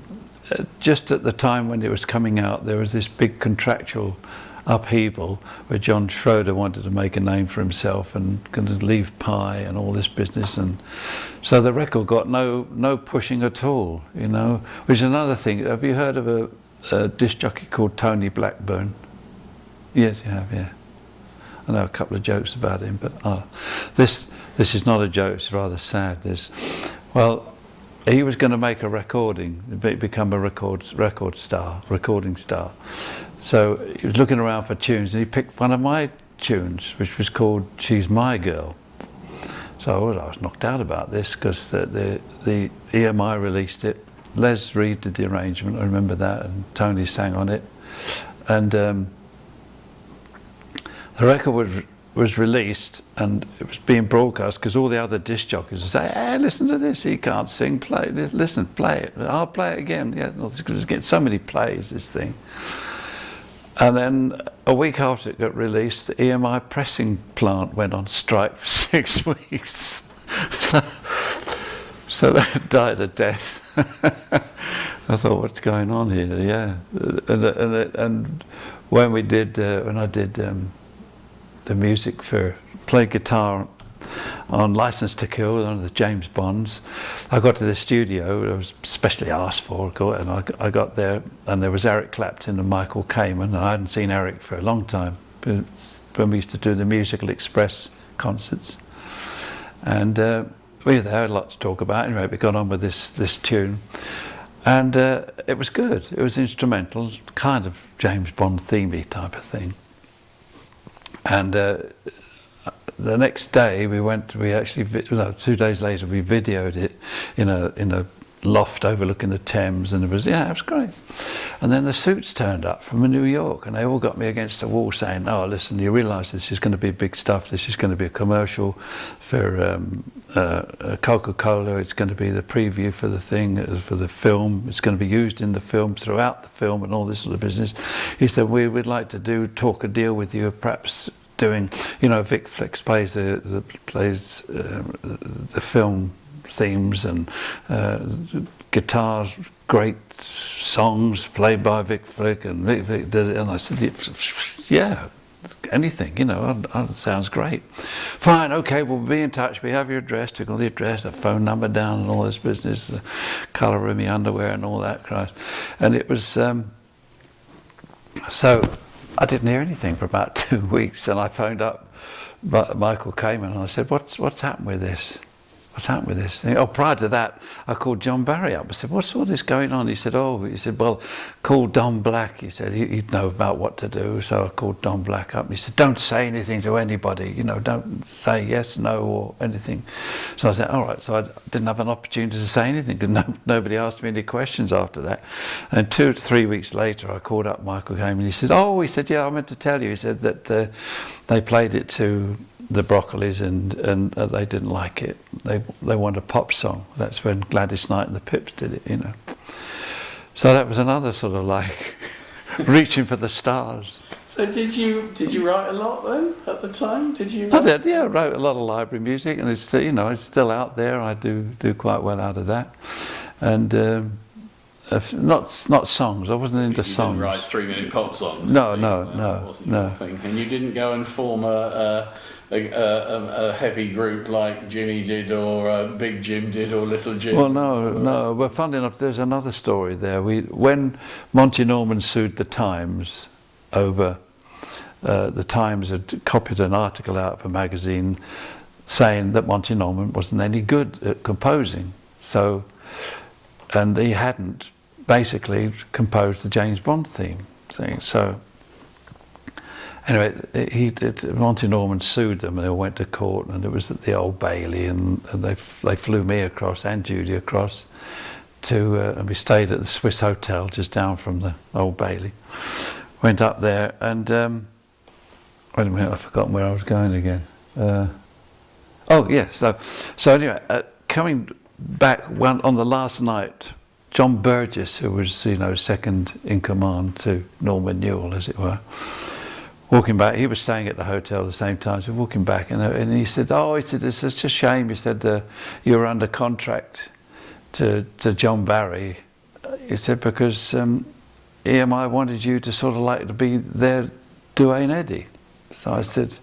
Just at the time when it was coming out, there was this big Contractual upheaval where John Schroeder wanted to make a name for himself and going to leave Pi and all this business, and so the record got no pushing at all, you know. Which is another thing. Have you heard of a disc jockey called Tony Blackburn? Yes, you have, yeah. I know a couple of jokes about him, but this is not a joke. It's rather sad. Well, he was going to make a recording, become a recording star. So he was looking around for tunes, and he picked one of my tunes, which was called "She's My Girl." So I was knocked out about this, because the EMI released it. Les Reed did the arrangement, I remember that, and Tony sang on it. And the record was released, and it was being broadcast, because all the other disc jockeys would say, "Hey, listen to this, he can't sing, play it, listen, play it, I'll play it again." Yeah, it was getting so many plays, this thing. And then a week after it got released, the EMI pressing plant went on strike for 6 weeks. So that died a death. I thought, what's going on here? Yeah, and when I did the music for play guitar on License to Kill, one of the James Bonds, I got to the studio. I was specially asked for, and I got there, and there was Eric Clapton and Michael Kamen, and I hadn't seen Eric for a long time, when we used to do the Musical Express concerts. And we were there, had a lot to talk about. Anyway, we got on with this tune, and it was good. It was instrumental, kind of James Bond themey type of thing. And the next day we actually 2 days later we videoed it in a loft overlooking the Thames, and it was great. And then the Suits turned up from New York, and they all got me against the wall saying, "Oh, listen, you realise this is going to be big stuff. This is going to be a commercial for Coca-Cola. It's going to be the preview for the thing, for the film. It's going to be used in the film, throughout the film, and all this sort of business." He said, "We would like to talk a deal with you, perhaps doing, you know, Vic Flick plays the film themes, and guitars, great songs played by Vic Flick, and Vic did it." And I said, "Yeah, anything, you know, sounds great." "Fine, okay, we'll be in touch. We have your address." Took all the address, the phone number down, and all this business, the colour of my underwear, and all that crap. And it was so I didn't hear anything for about 2 weeks, and I phoned up Michael Kamen, and I said, "What's happened with this? What's happened with this?" And, prior to that, I called John Barry up. I said, "What's all this going on?" He said, "Well, call Don Black." He said he'd know about what to do. So I called Don Black up, and he said, "Don't say anything to anybody, you know, don't say yes, no, or anything." So I said, "All right." So I didn't have an opportunity to say anything, because nobody asked me any questions after that. And 2 to 3 weeks later, I called up Michael Kamen, and he said, he said, "Yeah, I meant to tell you." He said that they played it to the Broccolis, and they didn't like it. They wanted a pop song. That's when Gladys Knight and the Pips did it, you know. So that was another sort of like reaching for the stars. So did you write a lot then at the time? Did you? I did, yeah. I wrote a lot of library music, and it's still, you know, it's still out there. I do quite well out of that, and not songs. I wasn't into songs. You didn't write 3-minute pop songs. No. Wasn't your thing. And you didn't go and form a heavy group like Jimmy did, or Big Jim did, or Little Jim. Well, no. But funnily enough, there's another story there. When Monty Norman sued the Times over, the Times had copied an article out of a magazine saying that Monty Norman wasn't any good at composing. So, and he hadn't basically composed the James Bond theme. So, anyway, Monty Norman sued them, and they all went to court, and it was at the Old Bailey, and they flew me across and Judy across and we stayed at the Swiss Hotel just down from the Old Bailey. Went up there, and wait a minute, I've forgotten where I was going again. Oh yes, so anyway, coming back on the last night, John Burgess, who was, you know, second in command to Norman Newell, as it were, walking back, he was staying at the hotel at the same time, so walking back, and he said, it's such a shame, he said, you were under contract to John Barry. He said, because EMI wanted you to sort of like to be their Duane Eddy. So I said,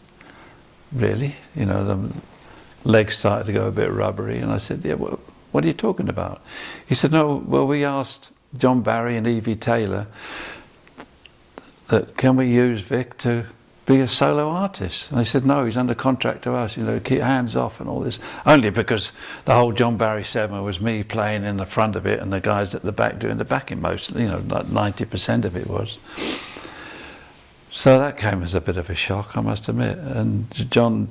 really? You know, the legs started to go a bit rubbery, and I said, yeah, well, what are you talking about? He said, no, well, we asked John Barry and Evie Taylor that can we use Vic to be a solo artist? And they said, no, he's under contract to us, you know, keep hands off and all this. Only because the whole John Barry 7 was me playing in the front of it and the guys at the back doing the backing most, you know, like 90% of it was. So that came as a bit of a shock, I must admit. And John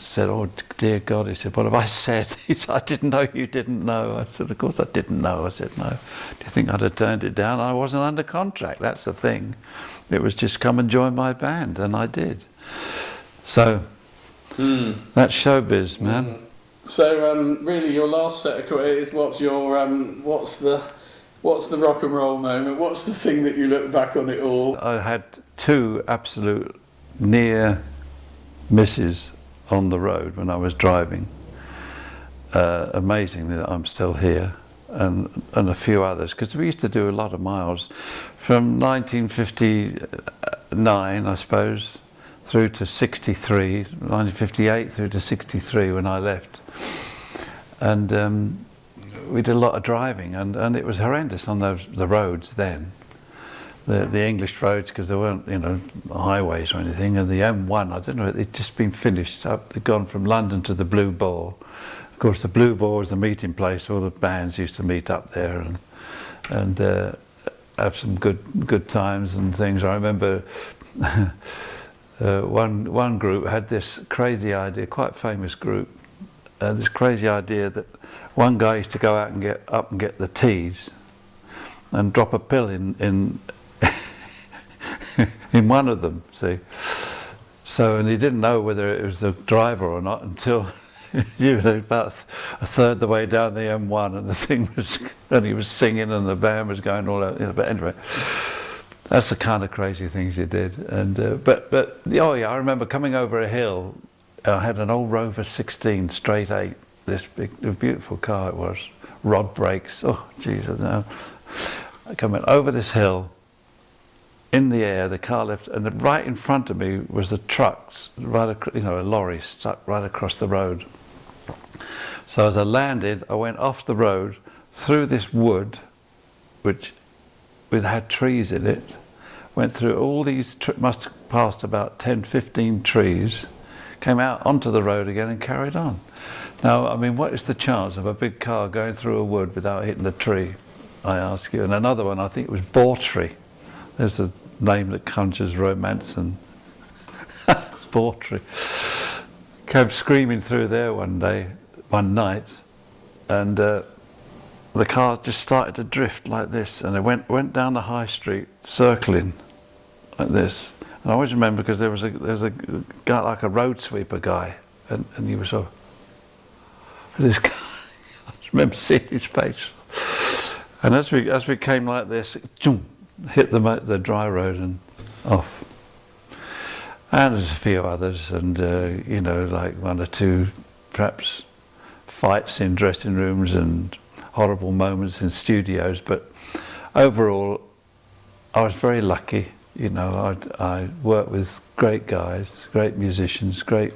said, oh dear God, he said, what have I said? He said, I didn't know you didn't know. I said, of course I didn't know. I said, no. Do you think I'd have turned it down? I wasn't under contract, that's the thing. It was just come and join my band, and I did. So, that's showbiz, man. So, really, your last set of career is what's the rock and roll moment? What's the thing that you look back on it all? I had 2 absolute near misses on the road when I was driving. Amazingly that I'm still here, and a few others, because we used to do a lot of miles from 1959, I suppose, through to 63, 1958 through to 63 when I left. And we did a lot of driving, and it was horrendous on the roads then. The English roads, because there weren't, you know, highways or anything, and the M1, I don't know, it'd just been finished up, they'd gone from London to the Blue Boar. Of course, the Blue Boar was the meeting place, all the bands used to meet up there and have some good times and things. I remember one group had this crazy idea, quite famous group, this crazy idea that one guy used to go out and get the teas and drop a pill in in one of them, see. So, and he didn't know whether it was the driver or not until you know, about a third the way down the M1, and the thing was, and he was singing and the band was going all out, you know, but anyway, that's the kind of crazy things he did. And but oh yeah, I remember coming over a hill. I had an old Rover 16 straight 8, this big, beautiful car it was, rod brakes, oh Jesus, no. Coming over this hill, in the air, the car left, and right in front of me was the trucks, right, you know, a lorry stuck right across the road. So as I landed, I went off the road through this wood, which had trees in it, went through all these, must have passed about 10, 15 trees, came out onto the road again and carried on. Now, I mean, what is the chance of a big car going through a wood without hitting a tree, I ask you? And another one, I think it was Bawtry. There's a name that conjures romance, and Bawtry. Came screaming through there one night, and the car just started to drift like this, and it went down the high street, circling like this. And I always remember because there's a guy, like a road sweeper guy, and he was so. This guy, I remember seeing his face. And as we came like this, hit the dry road and off. And there's a few others, and you know, like one or two perhaps fights in dressing rooms and horrible moments in studios, but overall I was very lucky. You know, I worked with great guys, great musicians, great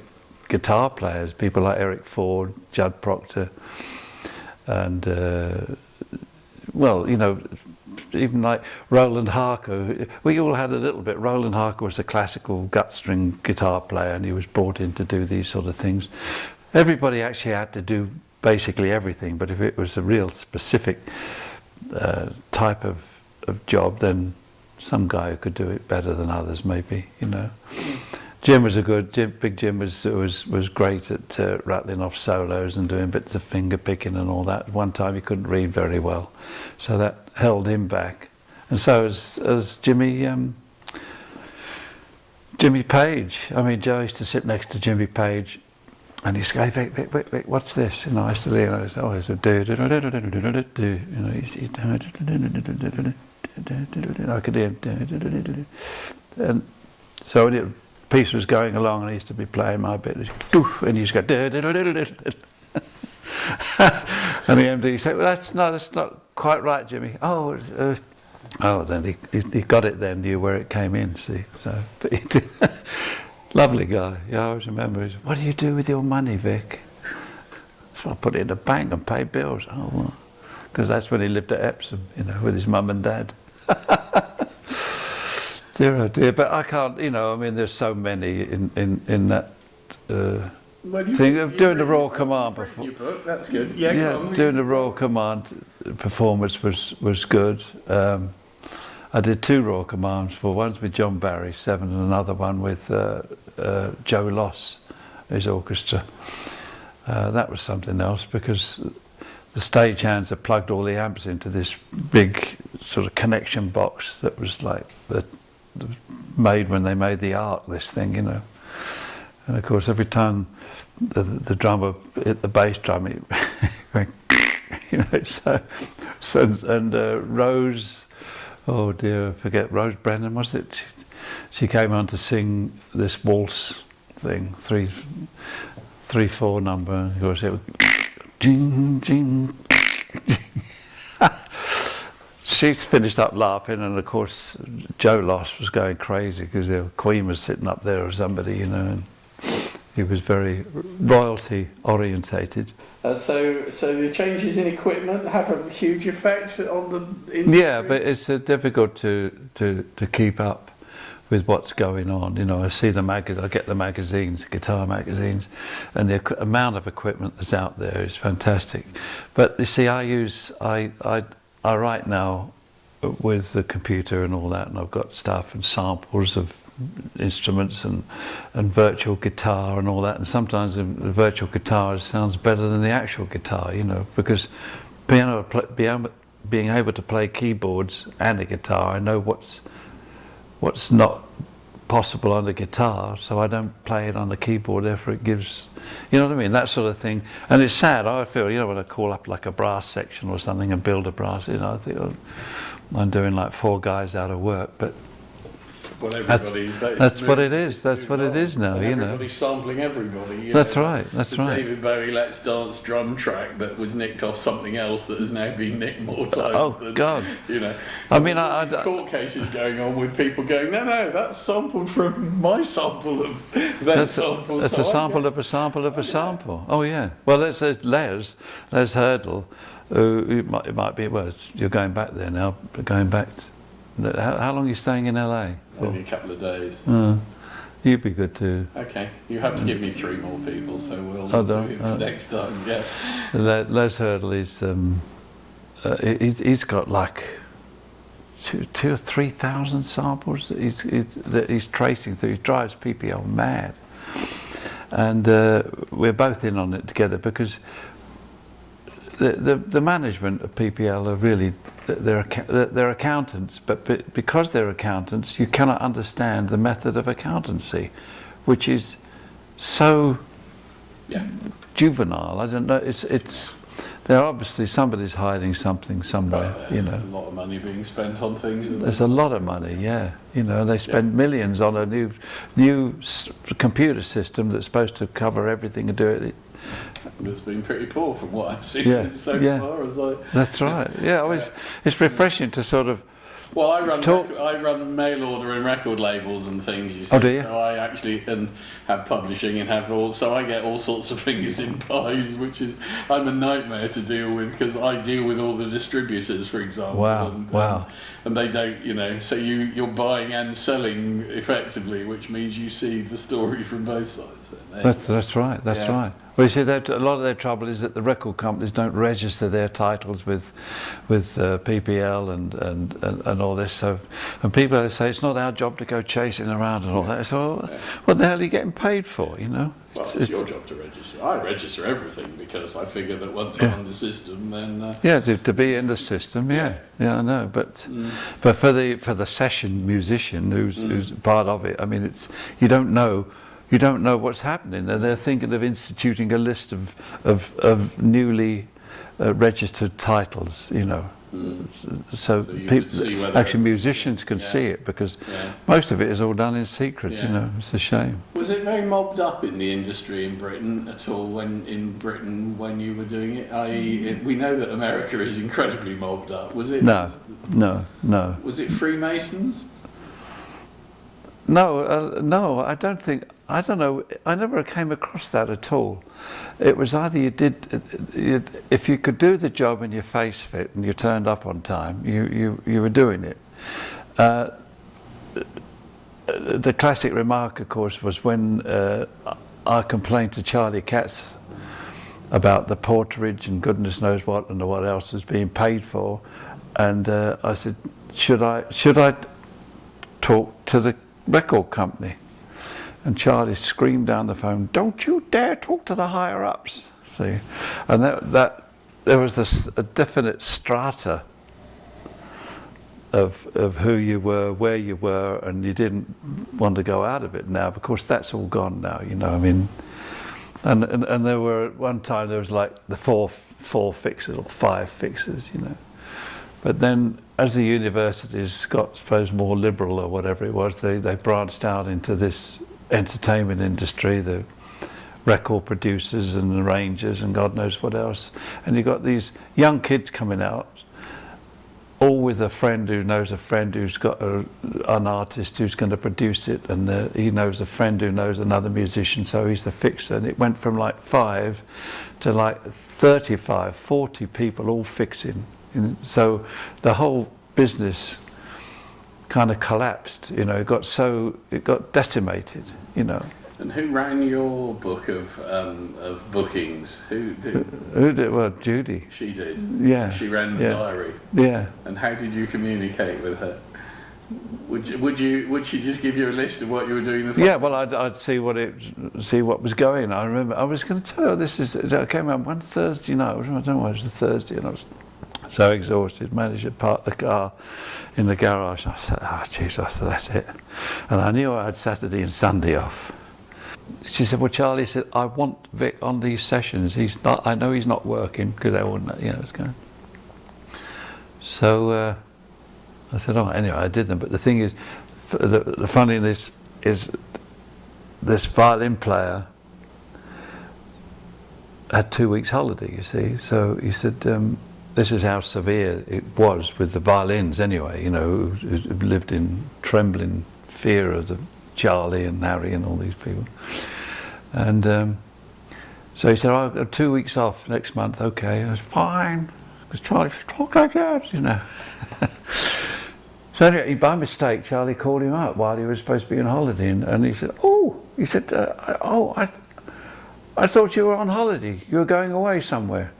guitar players, people like Eric Ford, Judd Proctor, and well, you know, even like Roland Harker. We all had a little bit. Roland Harker was a classical gut string guitar player, and he was brought in to do these sort of things. Everybody actually had to do basically everything, but if it was a real specific type of job, then some guy who could do it better than others, maybe, you know. Jim was Big Jim was great at rattling off solos and doing bits of finger picking and all that. One time he couldn't read very well, so that held him back. And so as Jimmy Page. I mean, Joe used to sit next to Jimmy Page, and he'd say, "Hey, Vic, what's this?" And I used to, you know, it's always a do, you know, I could hear, and so when the piece was going along, and I used to be playing my bit, and he used to go, and the MD said, "Well, that's not quite right, Jimmy." Oh, then he got it then, knew where it came in, see. So, but he did. Lovely guy. Yeah, I always remember. "What do you do with your money, Vic?" "So I put it in the bank and pay bills." "Oh, well," because that's when he lived at Epsom, you know, with his mum and dad. Dear, oh dear. But I can't, you know, I mean, there's so many in that thing of doing the Royal Command. Your book, that's good. Yeah, yeah, doing the Royal Command performance was good. I did 2 Royal Commands for, one's with John Barry, 7, and another one with Joe Loss, his orchestra. That was something else, because the stagehands had plugged all the amps into this big sort of connection box that was like made when they made the Ark, this thing, you know. And of course, every time the drummer hit the bass drum, it went, you know. And Rose, oh dear, I forget, Rose Brennan, was it? She came on to sing this waltz thing, 3/4 number, and of course it was jing, jing. She's finished up laughing, and of course Joe Loss was going crazy because the Queen was sitting up there or somebody, you know, and he was very royalty orientated. So the changes in equipment have a huge effect on the industry? Yeah, but it's difficult to keep up with what's going on. You know, I see I get the magazines, guitar magazines, and the amount of equipment that's out there is fantastic. But you see, I write now with the computer and all that, and I've got stuff and samples of instruments and virtual guitar and all that, and sometimes the virtual guitar sounds better than the actual guitar, you know, because being able to play keyboards and a guitar, I know what's not possible on the guitar, so I don't play it on the keyboard, therefore it gives, you know what I mean, that sort of thing. And it's sad, I feel, you know, when I call up like a brass section or something and build a brass, you know, I think, oh, I'm doing like 4 guys out of work, but well, everybody's that's what it is. That's what it is now. You know, everybody's sampling everybody. You that's know, right. That's right. David Bowie Let's Dance drum track that was nicked off something else that has now been nicked more times. Oh than, God! You know, I mean, there's court cases going on with people going, no, that's sampled from my sample of that sample. That's a sample of a sample of a sample. Oh yeah. Well, there's Les Hurdle. It might be. Well, you're going back there now. Going back. How long are you staying in LA? Only a couple of days. You'd be good too. Okay, you have to give me 3 more people, so we'll do it for next time. Yeah. Les Hurdle is he's got like 2,000 or 3,000 samples that he's tracing through. He drives PPL mad, and we're both in on it together because the management of PPL are really, they're accountants, but because they're accountants, you cannot understand the method of accountancy, which is so juvenile. I don't know. There obviously somebody's hiding something somewhere, you know. There's a lot of money being spent on things. Isn't There's there? a lot of money, yeah. You know, they spend millions on a new computer system that's supposed to cover everything and do it. It's been pretty poor from what I've seen so far. It's like, that's right. Yeah, it's refreshing to sort of. Well, I run mail order and record labels and things. You see, Oh, do you? So I actually have publishing and have all. So I get all sorts of fingers in pies, which is I'm a nightmare to deal with because I deal with all the distributors, for example. Wow. And they don't, you know. So you're buying and selling effectively, which means you see the story from both sides. That's right. That's right. Well, you see, a lot of their trouble is that the record companies don't register their titles with PPL and all this. So, and people say it's not our job to go chasing around and all that. So, what the hell are you getting paid for? You know? Well, it's your job to register. I register everything because I figure that once I'm on the system, then to be in the system. Yeah, I know. But for the session musician who's part of it, I mean, it's you don't know what's happening. They're thinking of instituting a list of newly registered titles, you know. So people, actually musicians can see it because most of it is all done in secret, you know. It's a shame. Was it very mobbed up in the industry in Britain at all when you were doing it? We know that America is incredibly mobbed up. Was it? No. Was it Freemasons? No, I don't think. I don't know. I never came across that at all. It was either if you could do the job and your face fit and you turned up on time, you were doing it. The classic remark, of course, was when I complained to Charlie Katz about the porterage and goodness knows what and what else was being paid for, and I said, should I talk to the record company? And Charlie screamed down the phone, "Don't you dare talk to the higher ups!" See, and that there was a definite strata of who you were, where you were, and you didn't want to go out of it. Now, of course, that's all gone now. You know, I mean, and there were at one time there was like the four fixers or five fixers, you know. But then, as the universities got, I suppose, more liberal or whatever it was, they branched out into this entertainment industry, the record producers and the arrangers and God knows what else. And you got these young kids coming out, all with a friend who knows a friend who's got an artist who's going to produce it, and he knows a friend who knows another musician, so he's the fixer. And it went from like 5 to like 35, 40 people all fixing. And so the whole business kind of collapsed, you know. It got decimated, you know. And who ran your book of bookings? Who did? Well, Judy. She did. Yeah. She ran the diary. Yeah. And how did you communicate with her? Would she just give you a list of what you were doing? Well, I'd see what was going. I remember I was going to tell her I came out one Thursday night. I don't know why it was a Thursday, and I was so exhausted. Managed to park the car in the garage. And I said, "Oh, Jesus, that's it." And I knew I had Saturday and Sunday off. She said, "Well, Charlie said, I want Vic on these sessions. I know he's not working because I wouldn't, you know, it's going." So I said, "Oh, anyway, I did them." But the thing is, the funniness is, this violin player had 2 weeks holiday, you see. So he said, this is how severe it was with the violins anyway, you know, who lived in trembling fear of Charlie and Harry and all these people. And so he said, "I've got 2 weeks off next month." Okay, I was fine, because Charlie talked like that, you know. So anyway, by mistake, Charlie called him up while he was supposed to be on holiday, and he said, I thought you were on holiday. You were going away somewhere."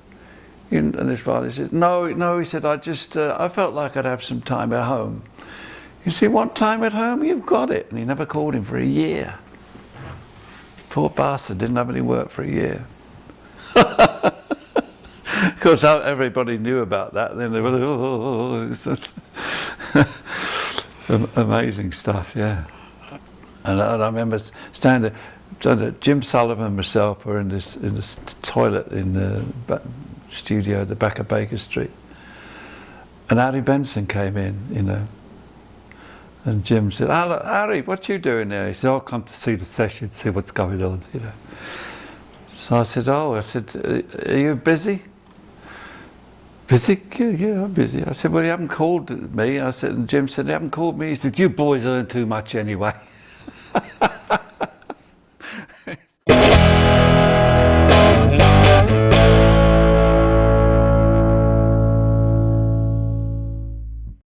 And his father said, no, he said, I felt like I'd have some time at home. You see, want time at home? You've got it. And he never called him for a year. Poor bastard, didn't have any work for a year. Of course, everybody knew about that. Then they were like, oh. It's just amazing stuff, yeah. And I remember standing, Jim Sullivan and myself were in this toilet in the studio at the back of Baker Street. And Harry Benson came in, you know. And Jim said, "Hello, Harry, what you doing there?" He said, "I'll come to see the session, see what's going on," you know. So I said, "Are you busy?" "Busy? Yeah, I'm busy." I said, "Well, you haven't called me." I said, and Jim said, "You haven't called me." He said, "You boys earn too much anyway."